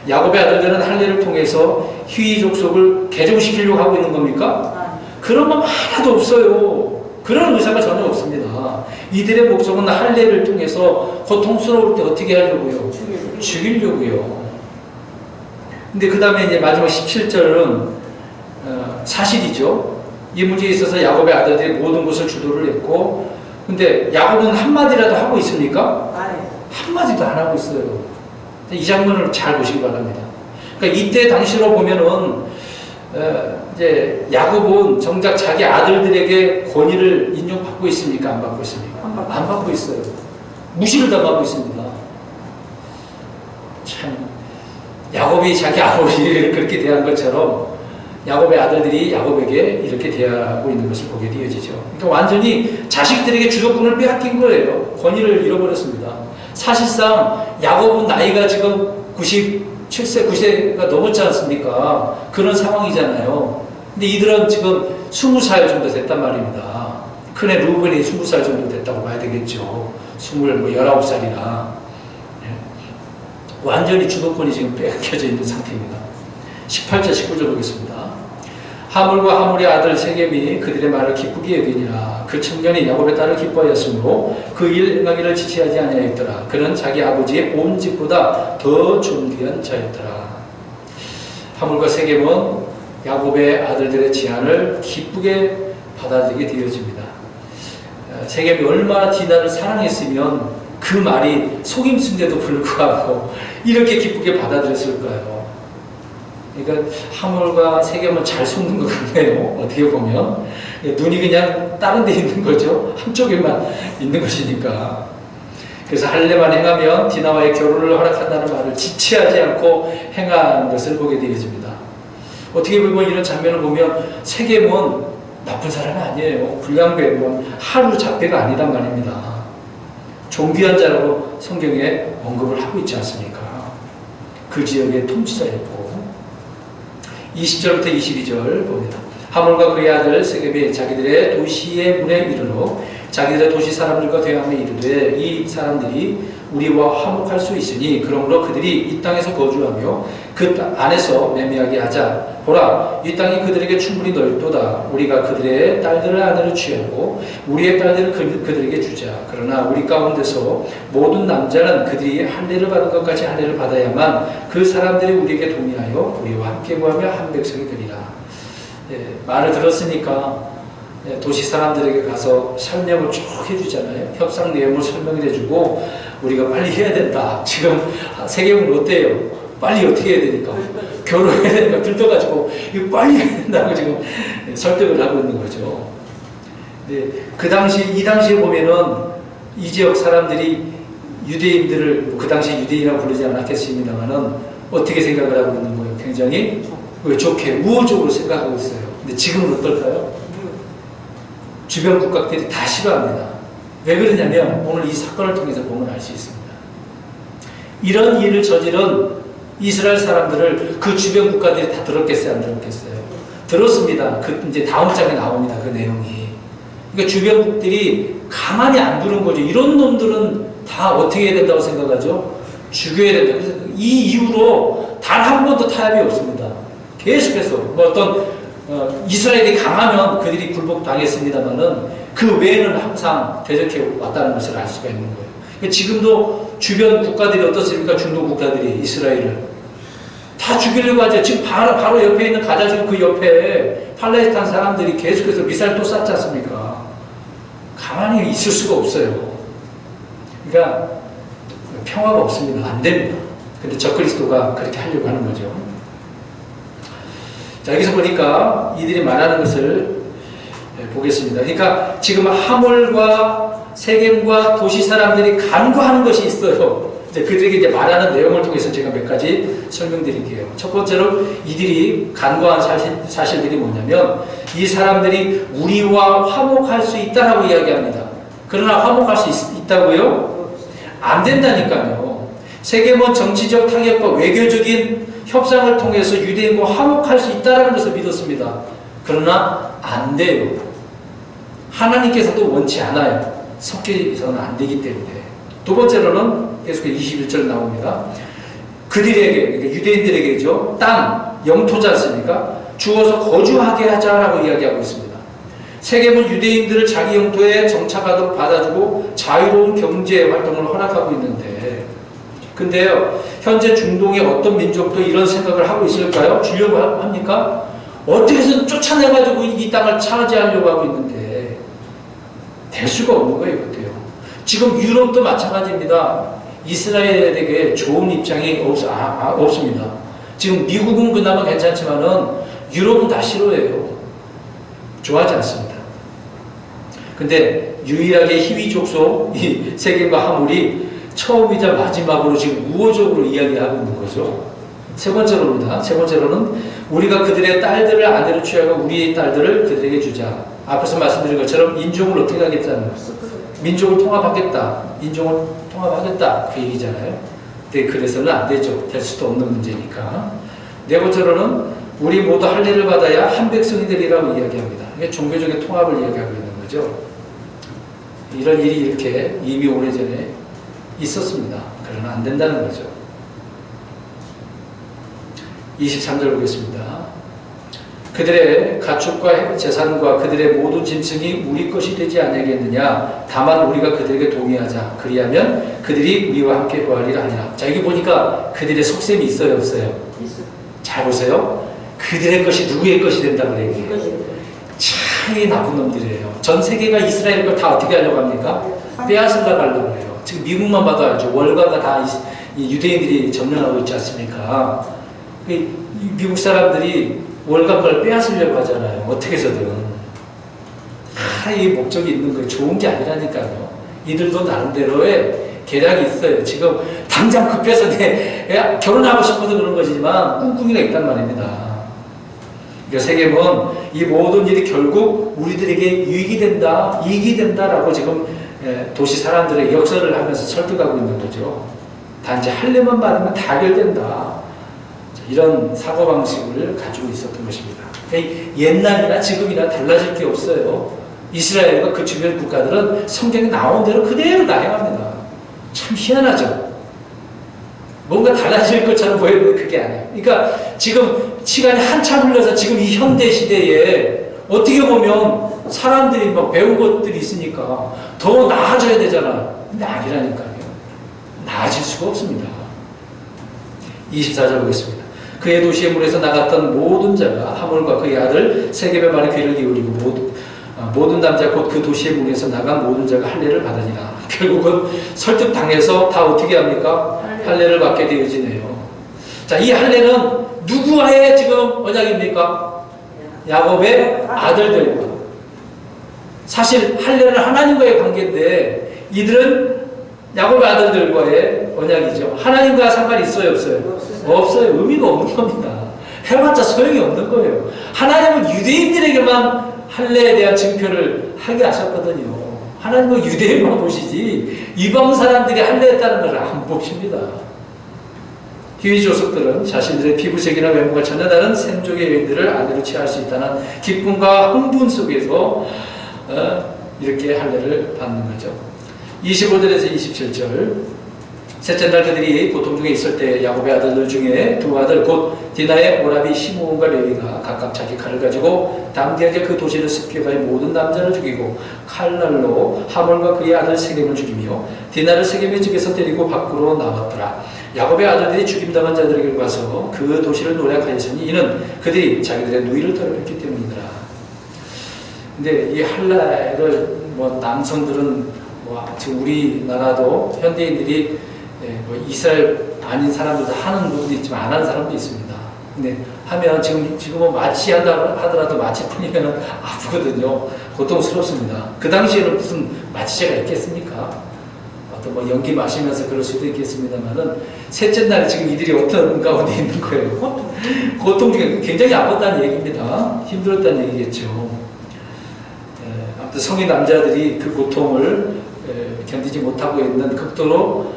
야곱의 아들들은 할례를 통해서 희위 족속을 개종시키려고 하고 있는 겁니까? 그런 건 하나도 없어요. 그런 의사가 전혀 없습니다. 이들의 목적은 할례를 통해서 고통스러울 때 어떻게 하려고요? 죽이려고요. 근데 그 다음에 이제 마지막 17절은 사실이죠. 이 문제에 있어서 야곱의 아들들이 모든 것을 주도를 했고, 근데 야곱은 한마디라도 하고 있습니까? 한마디도 안 하고 있어요. 이 장면을 잘 보시기 바랍니다. 그러니까 이때 당시로 보면은 이제 야곱은 정작 자기 아들들에게 권위를 인정받고 있습니까? 안 받고 있습니까? 안 받고 있어요. 무시를 당하고 있습니다. 참 야곱이 자기 아버지를 그렇게 대한 것처럼 야곱의 아들들이 야곱에게 이렇게 대하고 있는 것을 보게 되어지죠. 그러니까 완전히 자식들에게 주도권을 빼앗긴 거예요. 권위를 잃어버렸습니다. 사실상 야곱은 나이가 지금 97세, 9세가 넘었지 않습니까? 그런 상황이잖아요. 근데 이들은 지금 20살 정도 됐단 말입니다. 큰애 루벤이 20살 정도 됐다고 봐야 되겠죠. 19살이나. 완전히 주도권이 지금 빼앗겨져 있는 상태입니다. 18절, 19절 보겠습니다. 하물과 하물의 아들 세겜이 그들의 말을 기쁘게 여기니라. 그 청년이 야곱의 딸을 기뻐하였으므로 그 일 행하기를 지체하지 아니하였더라. 그는 자기 아버지의 온 집보다 더 존귀한 자였더라. 하물과 세겜은 야곱의 아들들의 제안을 기쁘게 받아들이게 되어집니다. 세겜이 얼마나 디나를 사랑했으면 그 말이 속임수인데도 불구하고 이렇게 기쁘게 받아들였을까요? 그러니까 하물과 세겜은 잘 속는 것 같네요. 어떻게 보면 눈이 그냥 다른 데 있는 거죠. 한쪽에만 있는 것이니까. 그래서 할례만 행하면 디나와의 결혼을 허락한다는 말을 지체하지 않고 행한 것을 보게 되어집니다. 어떻게 보면 이런 장면을 보면 세겜은 나쁜 사람이 아니에요. 불량배, 하루 잡배가 아니란 말입니다. 존귀한 자로 성경에 언급을 하고 있지 않습니까? 그 지역의 통치자였고. 20절부터 22절 봅니다. 하물과 그의 아들 세겜이 자기들의 도시의 문에 이르러 자기들의 도시 사람들과 대함에 이르되 이 사람들이 우리와 화목할 수 있으니 그러므로 그들이 이 땅에서 거주하며 그 땅 안에서 매매하게 하자. 보라, 이 땅이 그들에게 충분히 넓도다. 우리가 그들의 딸들을 아내로 취하고 우리의 딸들을 그들에게 주자. 그러나 우리 가운데서 모든 남자는 그들이 할례를 받은 것까지 할례를 받아야만 그 사람들이 우리에게 동의하여 우리와 함께 구하며 한 백성이 되리라. 말을 들었으니까 도시 사람들에게 가서 설명을 쭉 해주잖아요. 협상 내용을 설명을 해주고 우리가 빨리 해야 된다. 지금 세겜은 어때요? 빨리 어떻게 해야 되니까? 결혼해야 되니까 들떠가지고 이거 빨리 해야 된다고 지금 설득을 하고 있는 거죠. 근데 이 당시에 보면은 이 지역 사람들이 유대인들을 그 당시 유대인이라고 부르지 않았겠습니다만은 어떻게 생각을 하고 있는 거예요? 굉장히 좋게 우호적으로 생각하고 있어요. 근데 지금은 어떨까요? 주변 국가들이 다 싫어합니다. 왜 그러냐면 오늘 이 사건을 통해서 보면 알 수 있습니다. 이런 일을 저지른 이스라엘 사람들을 그 주변 국가들이 다 들었겠어요? 안 들었겠어요? 들었습니다. 이제 다음 장에 나옵니다. 그 내용이. 그러니까 주변국들이 가만히 안 두는 거죠. 이런 놈들은 다 어떻게 해야 된다고 생각하죠? 죽여야 된다. 그래서 이 이후로 단 한 번도 타협이 없습니다. 계속해서 어떤 이스라엘이 강하면 그들이 굴복당했습니다만은 그 외에는 항상 대적해 왔다는 것을 알 수가 있는 거예요. 그러니까 지금도 주변 국가들이 어떻습니까? 중동 국가들이 이스라엘을 다 죽이려고 하죠. 지금 바로 옆에 있는 가자 지금 그 옆에 팔레스타인 사람들이 계속해서 미사일 또 쐈지 않습니까? 가만히 있을 수가 없어요. 그러니까 평화가 없습니다. 안 됩니다. 근데 적그리스도가 그렇게 하려고 하는 거죠. 자, 여기서 보니까 이들이 말하는 것을 보겠습니다. 그러니까 지금 하몰과 세겜과 도시 사람들이 간구하는 것이 있어요. 이제 그들에게 이제 말하는 내용을 통해서 제가 몇 가지 설명드릴게요. 첫 번째로 이들이 간구한 사실들이 뭐냐면 이 사람들이 우리와 화목할 수 있다라고 이야기합니다. 그러나 화목할 수 있다고요? 안 된다니까요. 세겜은 정치적 타격과 외교적인 협상을 통해서 유대인과 화목할 수 있다는 것을 믿었습니다. 그러나 안 돼요. 하나님께서도 원치 않아요. 섞여서는 안 되기 때문에. 두 번째로는 계속해서 21절 나옵니다. 그들에게, 그러니까 유대인들에게죠, 땅, 영토지 않습니까? 주어서 거주하게 하자라고 이야기하고 있습니다. 세겜은 유대인들을 자기 영토에 정착하도록 받아주고 자유로운 경제 활동을 허락하고 있는데, 근데요, 현재 중동의 어떤 민족도 이런 생각을 하고 있을까요? 주려고 합니까? 어떻게 해서 쫓아내가지고 이 땅을 차지하려고 하고 있는데 될 수가 없는 거예요. 그때요. 지금 유럽도 마찬가지입니다. 이스라엘에게 좋은 입장이 없습니다. 지금 미국은 그나마 괜찮지만은 유럽은 다 싫어해요. 좋아하지 않습니다. 근데 유일하게 희귀 족속 이 세겜과 하물이 처음이자 마지막으로 지금 우호적으로 이야기하고 있는 거죠. 세 번째로입니다. 세 번째로는 우리가 그들의 딸들을 아내로 취하고 우리의 딸들을 그들에게 주자. 앞에서 말씀드린 것처럼 인종을 어떻게 하겠다는 거예요. 민족을 통합하겠다. 인종을 통합하겠다. 그 얘기잖아요. 근데 그래서는 안 되죠. 될 수도 없는 문제니까. 네 번째로는 우리 모두 할례를 받아야 한 백성이 되리라고 이야기합니다. 이게 종교적인 통합을 이야기하고 있는 거죠. 이런 일이 이렇게 이미 오래전에 있었습니다. 그러나 안 된다는 거죠. 23절 보겠습니다. 그들의 가축과 재산과 그들의 모든 짐승이 우리 것이 되지 아니하겠느냐. 다만 우리가 그들에게 동의하자. 그리하면 그들이 우리와 함께 거하리라 하니라. 자, 여기 보니까 그들의 속셈이 있어요, 없어요? 있어요. 잘 보세요. 그들의 것이 누구의 것이 된다고 그래요. 참 나쁜 놈들이에요. 전 세계가 이스라엘 걸 다 어떻게 하려고 합니까? 빼앗으려고 하려고 해요. 지금 미국만 봐도 알죠. 월가가 다 유대인들이 점령하고 있지 않습니까? 미국 사람들이 월가 걸 빼앗으려고 하잖아요. 어떻게 해서든. 이 목적이 있는 거예요. 좋은 게 아니라니까요. 이들도 나름대로의 계략이 있어요. 지금 당장 급해서 결혼하고 싶어서 그런 것이지만 꿍꿍이가 있단 말입니다. 그러니까 세겜은 이 모든 일이 결국 우리들에게 유익이 된다, 이익이 된다라고 지금 도시 사람들의 역설을 하면서 설득하고 있는 거죠. 단지 할례만 받으면 다 해결된다. 이런 사고방식을 가지고 있었던 것입니다. 옛날이나 지금이나 달라질 게 없어요. 이스라엘과 그 주변 국가들은 성경에 나온 대로 그대로 다 행합니다. 참 희한하죠. 뭔가 달라질 것처럼 보이는데 그게 아니에요. 그러니까 지금 시간이 한참 흘러서 지금 이 현대 시대에 어떻게 보면 사람들이 막 배운 것들이 있으니까 더 나아져야 되잖아요. 근데 아니라니까요. 나아질 수가 없습니다. 24절 보겠습니다. 그의 도시의 문에서 나갔던 모든 자가 하몰과 그의 아들 세겜의 말에 귀를 기울이고 모든 남자 곧 그 도시의 문에서 나간 모든 자가 할례를 받으니라. 결국은 설득당해서 다 어떻게 합니까? 할례를 받게 되어지네요. 자, 이 할례는 누구와의 지금 언약입니까? 야곱의 아들들과. 사실 할례는 하나님과의 관계인데 이들은 야곱의 아들들과의 언약이죠. 하나님과 상관이 있어요, 없어요? 없어요. 의미가 없는 겁니다. 해봤자 소용이 없는 거예요. 하나님은 유대인들에게만 할례에 대한 증표를 하게 하셨거든요. 하나님은 유대인만 보시지 이방 사람들이 할례했다는 것을 안 보십니다. 희귀 족속들은 자신들의 피부색이나 외모가 전혀 다른 샘족의 여인들을 아내로 취할 수 있다는 기쁨과 흥분 속에서 이렇게 할례를 받는 거죠. 25절에서 27절. 셋째 날 그들이 고통 중에 있을 때 야곱의 아들들 중에 두 아들 곧 디나의 오라비 시므온과 레위가 각각 자기 칼을 가지고 당대하게 그 도시를 습격하여 모든 남자를 죽이고 칼날로 하몰과 그의 아들 세겜을 죽이며 디나를 세겜의 집에서 때리고 밖으로 나왔더라. 야곱의 아들들이 죽임당한 자들에게 가서 그 도시를 노략하였으니 이는 그들이 자기들의 누이를 더럽혔기 때문이더라. 근데 이 할례를 남성들은 지금 우리나라도 현대인들이 이스라엘 아닌 사람들도 하는 부분도 있지만 안 하는 사람도 있습니다. 근데 하면 지금은 마취 하더라도 마취 풀리면 아프거든요. 고통스럽습니다. 그 당시에는 무슨 마취제가 있겠습니까? 어떤 연기 마시면서 그럴 수도 있겠습니다만은 셋째 날에 지금 이들이 어떤 가운데 있는 거예요? 고통 중에 굉장히 아팠다는 얘기입니다. 힘들었다는 얘기겠죠. 아무튼 성인 남자들이 그 고통을 견디지 못하고 있는 극도로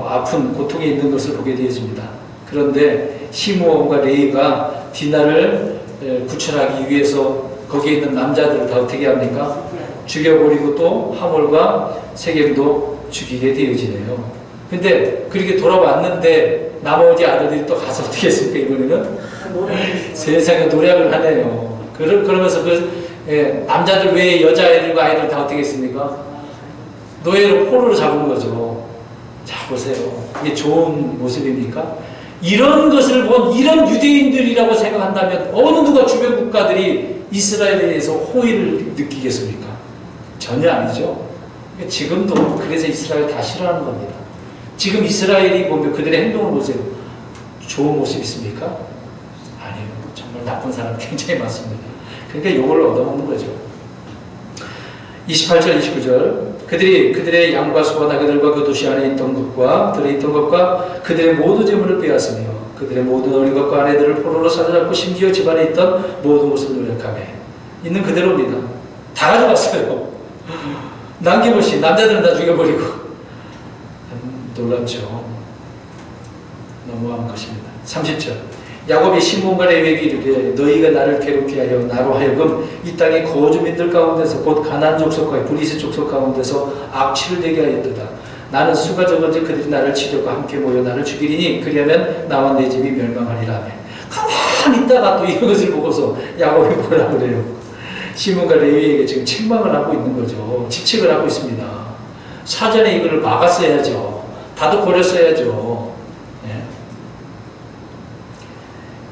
아픈 고통에 있는 것을 보게 되어집니다. 그런데 시므온과 레위가 디나를 구출하기 위해서 거기에 있는 남자들을 다 어떻게 합니까? 죽여버리고 또 하몰과 세겜도 죽이게 되어지네요. 근데 그렇게 돌아왔는데 나머지 아들들이 또 가서 어떻게 했습니까? 이번에는 세상에 노력을 하네요. 그러면서 남자들 외에 여자애들과 아이들 다 어떻게 했습니까? 노예로 포로로 잡은 거죠. 자, 보세요. 이게 좋은 모습입니까? 이런 것을 본 이런 유대인들이라고 생각한다면 어느 누가 주변 국가들이 이스라엘에 대해서 호의를 느끼겠습니까? 전혀 아니죠. 지금도 그래서 이스라엘 다 싫어하는 겁니다. 지금 이스라엘이 보면 그들의 행동을 보세요. 좋은 모습 있습니까? 아니요. 정말 나쁜 사람 굉장히 많습니다. 그러니까 이걸 얻어먹는 거죠. 28절, 29절. 그들이 그들의 양과 소와 나귀들과 그 도시 안에 있던 것과 들어있던 것과 그들의 모든 재물을 빼앗으며 그들의 모든 어린 것과 아내들을 포로로 사로잡고 심지어 집안에 있던 모든 것을 노력하며 있는 그대로입니다. 다 가져갔어요. 남김없이 남자들은 다 죽여버리고. 놀랍죠. 너무한 것입니다. 30절. 야곱이 시몬과 레위에게 이르되 너희가 나를 괴롭게 하여 나로 하여금 이 땅의 거주민들 가운데서 곧 가나안 족속과 브리스 족속 가운데서 악취를 내게 하였도다. 나는 수가 적은지 그들이 나를 치려고 함께 모여 나를 죽이리니 그리하면 나와 내 집이 멸망하리라 하며 가만히 있다가 또 이것을 보고서 야곱이 뭐라 그래요? 시몬과 레위에게 지금 책망을 하고 있는 거죠. 직책을 하고 있습니다. 사전에 이거를 막았어야죠. 다독거렸어야죠.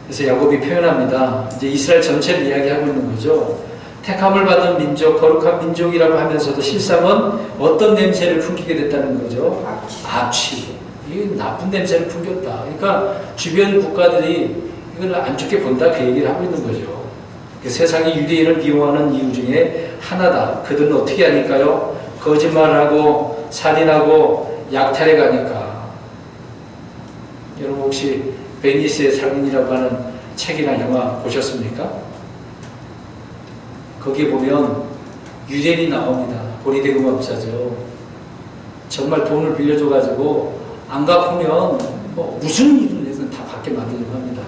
그래서 야곱이 표현합니다. 이제 이스라엘 전체를 이야기하고 있는 거죠. 택함을 받은 민족, 거룩한 민족이라고 하면서도 실상은 어떤 냄새를 풍기게 됐다는 거죠. 악취. 이 나쁜 냄새를 풍겼다. 그러니까 주변 국가들이 이걸 안 좋게 본다 그 얘기를 하고 있는 거죠. 세상이 유대인을 미워하는 이유 중에 하나다. 그들은 어떻게 하니까요? 거짓말하고 살인하고 약탈해 가니까. 여러분 혹시 베니스의 상인이라고 하는 책이나 영화 보셨습니까? 거기 보면 유대인이 나옵니다. 고리대금업자죠. 정말 돈을 빌려줘가지고 안 갚으면 뭐 무슨 일을 해서는 다 갚게 만들려고 합니다.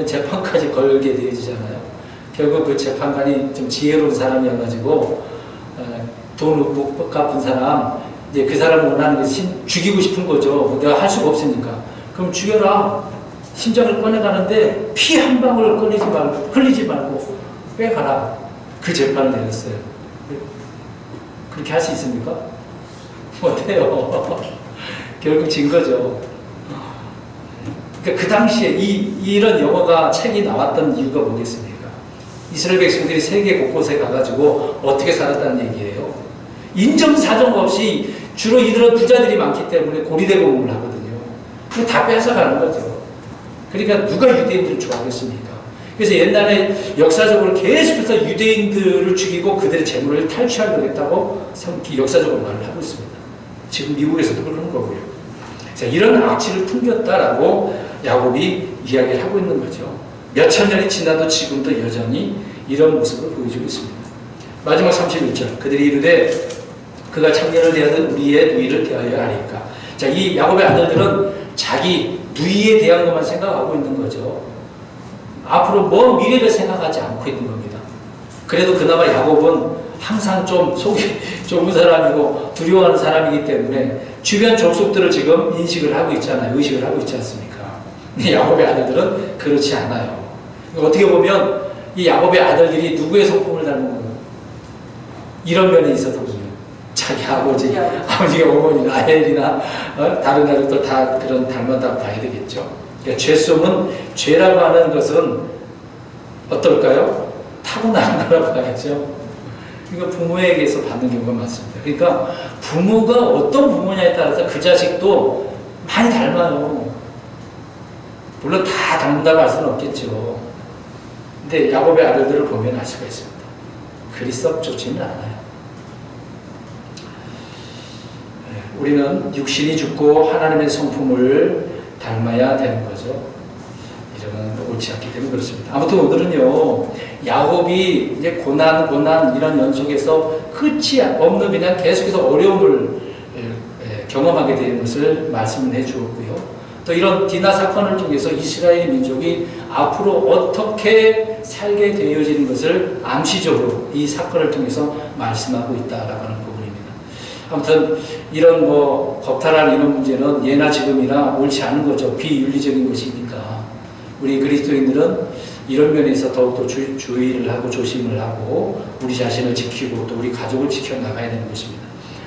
재판까지 걸게 되어지잖아요. 결국 그 재판관이 좀 지혜로운 사람이어가지고 돈을 못 갚은 사람, 이제 그 사람을 원하는 게 죽이고 싶은 거죠. 내가 할 수가 없으니까. 그럼 죽여라. 심장을 꺼내가는데 피 한 방울 흘리지 말고 빼가라. 그 재판을 내렸어요. 그렇게 할 수 있습니까? 못해요. 결국 진 거죠. 그러니까 그 당시에 이런 책이 나왔던 이유가 뭐겠습니까? 이스라엘 백성들이 세계 곳곳에 가가지고 어떻게 살았다는 얘기예요. 인정사정 없이 주로 이들은 부자들이 많기 때문에 고리대금을 하거든요. 다 뺏어가는 거죠. 그러니까 누가 유대인들을 좋아하겠습니까? 그래서 옛날에 역사적으로 계속해서 유대인들을 죽이고 그들의 재물을 탈취하려고 했다고 역사적으로 말을 하고 있습니다. 지금 미국에서도 그런 거고요. 자, 이런 악취를 풍겼다라고 야곱이 이야기를 하고 있는 거죠. 몇천 년이 지나도 지금도 여전히 이런 모습을 보여주고 있습니다. 마지막 31절. 그들이 이르되 그가 창녀를 대하듯 우리의 누이를 대하여 하리까. 자, 이 야곱의 아들들은 자기 누이에 대한 것만 생각하고 있는 거죠. 앞으로 먼 미래를 생각하지 않고 있는 겁니다. 그래도 그나마 야곱은 항상 좀 속이 좁은 사람이고 두려워하는 사람이기 때문에 주변 족속들을 지금 인식을 하고 있잖아요. 의식을 하고 있지 않습니까? 야곱의 아들들은 그렇지 않아요. 어떻게 보면 이 야곱의 아들들이 누구의 성품을 닮은 거예요? 이런 면에 있어서군요. 자기 아버지가 어머니 라헬이나 다른 아들도 다 그런 닮았다고 봐야 되겠죠. 그러니까 죄성은, 죄라고 하는 것은 어떨까요? 타고나는 거라고 봐야죠. 그러니까 부모에게서 받는 경우가 많습니다. 그러니까 부모가 어떤 부모냐에 따라서 그 자식도 많이 닮아요. 물론 다 닮는다고 할 수는 없겠죠. 근데 야곱의 아들들을 보면 알 수가 있습니다. 그리 썩 좋지는 않아요. 우리는 육신이 죽고 하나님의 성품을 닮아야 되는 거죠. 이러면 옳지 않기 때문에 그렇습니다. 아무튼 오늘은요, 야곱이 이제 고난 이런 연속에서 끝이 없는 그냥 계속해서 어려움을 경험하게 되는 것을 말씀을 해주었고요. 또 이런 디나 사건을 통해서 이스라엘 민족이 앞으로 어떻게 살게 되어지는 것을 암시적으로 이 사건을 통해서 말씀하고 있다라고 하는 부분입니다. 아무튼 이런 뭐 겁탈한 이런 문제는 예나 지금이나 옳지 않은 거죠. 비윤리적인 것이니까 우리 그리스도인들은 이런 면에서 더욱더 주의를 하고 조심을 하고 우리 자신을 지키고 또 우리 가족을 지켜나가야 되는 것입니다.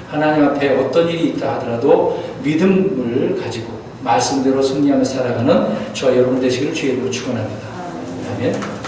하나님 앞에 어떤 일이 있다 하더라도 믿음을 가지고 말씀대로 승리하며 살아가는 저와 여러분 되시기를 주의 이름으로 축원합니다. 아멘.